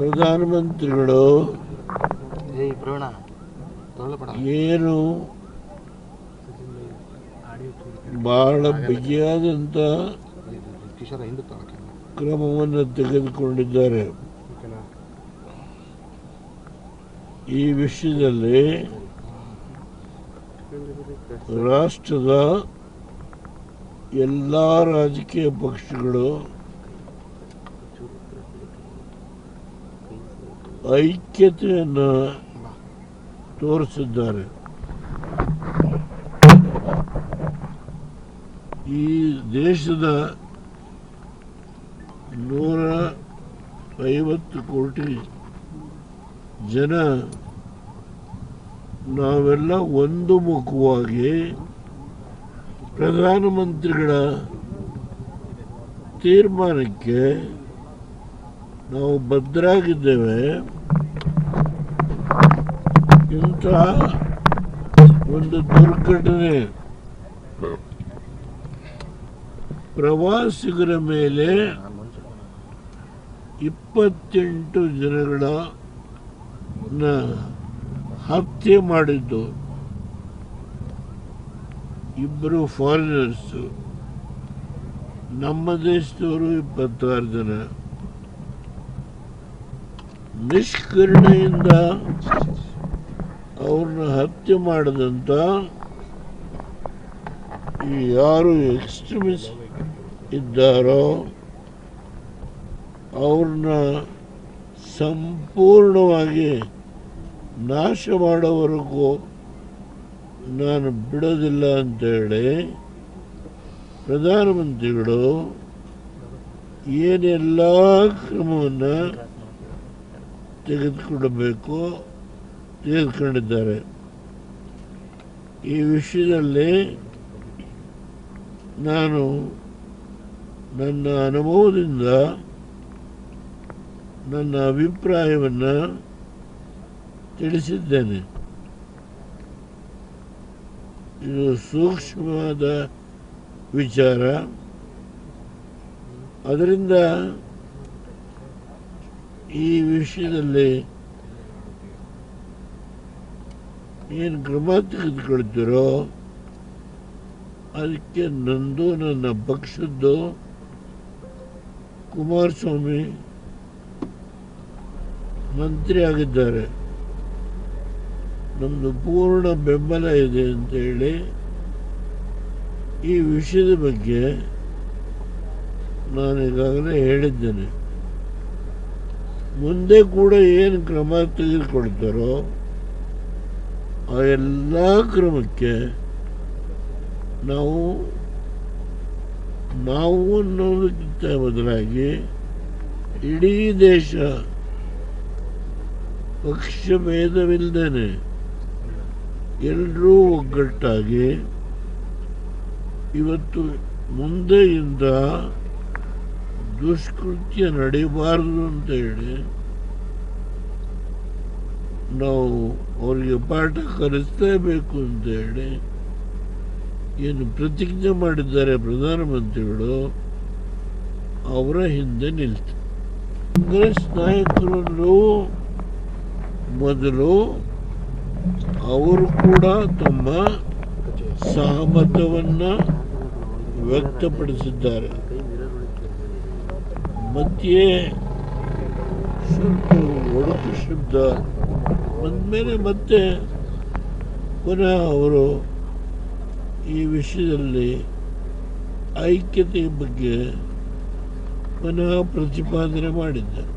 ಪ್ರಧಾನಮಂತ್ರಿಗಳು ಏನು ಬಹಳ ಬಿಗಿಯಾದಂಥ ಕ್ರಮವನ್ನು ತೆಗೆದುಕೊಂಡಿದ್ದಾರೆ. ಈ ವಿಷಯದಲ್ಲಿ ರಾಷ್ಟ್ರದ ಎಲ್ಲ ರಾಜಕೀಯ ಪಕ್ಷಗಳು ಐಕ್ಯತೆಯನ್ನು ತೋರಿಸಿದ್ದಾರೆ. ಈ ದೇಶದ 150 ಕೋಟಿ ಜನ ನಾವೆಲ್ಲ ಒಂದು ಮುಖವಾಗಿ ಪ್ರಧಾನಮಂತ್ರಿಗಳ ತೀರ್ಮಾನಕ್ಕೆ ನಾವು ಬದ್ಧರಾಗಿದ್ದೇವೆ. ಇಂಥ ಒಂದು ದುರ್ಘಟನೆ ಪ್ರವಾಸಿಗರ ಮೇಲೆ 28 ಜನಗಳ ಹತ್ಯೆ ಮಾಡಿದ್ದು, 2 ಫಾರಿನರ್ಸು, ನಮ್ಮ ದೇಶದವರು 26 ಜನ ನಿಷ್ಕರುಣೆಯಿಂದ ಅವ್ರನ್ನ ಹತ್ಯೆ ಮಾಡಿದಂಥ ಈ ಯಾರು ಎಕ್ಸ್ಟ್ರೀಮಿಸ್ಟ್ ಇದ್ದಾರೋ ಅವ್ರನ್ನ ಸಂಪೂರ್ಣವಾಗಿ ನಾಶ ಮಾಡೋವರೆಗೂ ನಾನು ಬಿಡೋದಿಲ್ಲ ಅಂತೇಳಿ ಪ್ರಧಾನಮಂತ್ರಿಗಳು ಏನೆಲ್ಲ ಕ್ರಮವನ್ನು ತೆಗೆದುಕೊಂಡಿದ್ದಾರೆ. ಈ ವಿಷಯದಲ್ಲಿ ನಾನು ನನ್ನ ಅನುಭವದಿಂದ ನನ್ನ ಅಭಿಪ್ರಾಯವನ್ನು ತಿಳಿಸಿದ್ದೇನೆ. ಇದು ಸೂಕ್ಷ್ಮವಾದ ವಿಚಾರ. ಅದರಿಂದ ಈ ವಿಷಯದಲ್ಲಿ ಏನು ಕ್ರಮ ತೆಗೆದುಕೊಳ್ತೀರೋ ಅದಕ್ಕೆ ನಂದು ನನ್ನ ಪಕ್ಷದ್ದು ಕುಮಾರಸ್ವಾಮಿ ಮಂತ್ರಿ ಆಗಿದ್ದಾರೆ, ನಮ್ಮದು ಪೂರ್ಣ ಬೆಂಬಲ ಇದೆ ಅಂತೇಳಿ ಈ ವಿಷಯದ ಬಗ್ಗೆ ನಾನು ಈಗಾಗಲೇ ಹೇಳಿದ್ದೇನೆ. ಮುಂದೆ ಕೂಡ ಏನು ಕ್ರಮ ತೆಗೆದುಕೊಳ್ತಾರೋ ಆ ಎಲ್ಲ ಕ್ರಮಕ್ಕೆ ನಾವು ಅನ್ನೋದಕ್ಕಿಂತ ಬದಲಾಗಿ ಇಡೀ ದೇಶ ಪಕ್ಷ ಭೇದವಿಲ್ಲದೇನೆ ಎಲ್ಲರೂ ಒಗ್ಗಟ್ಟಾಗಿ ಇವತ್ತು ಮುಂದೆಯಿಂದ ದುಷ್ಕೃತ್ಯ ನಡೆಯಬಾರದು ಅಂತ ಹೇಳಿ ನಾವು ಅವರಿಗೆ ಪಾಠ ಕಲಿಸಲೇಬೇಕು ಅಂತ ಹೇಳಿ ಏನು ಪ್ರತಿಜ್ಞೆ ಮಾಡಿದ್ದಾರೆ ಪ್ರಧಾನಮಂತ್ರಿಗಳು, ಅವರ ಹಿಂದೆ ನಿಲ್ತು. ಕಾಂಗ್ರೆಸ್ ನಾಯಕರು ಮೊದಲು ಅವರು ಕೂಡ ತಮ್ಮ ಸಹಮತವನ್ನು ವ್ಯಕ್ತಪಡಿಸಿದ್ದಾರೆ. ಮಧ್ಯೆ ಸ್ವಲ್ಪ ಒಡಕು ಶಬ್ದ ಬಂದಮೇಲೆ ಮತ್ತೆ ಪುನಃ ಅವರು ಈ ವಿಷಯದಲ್ಲಿ ಐಕ್ಯತೆಯ ಬಗ್ಗೆ ಪುನಃ ಪ್ರತಿಪಾದನೆ ಮಾಡಿದ್ದಾರೆ.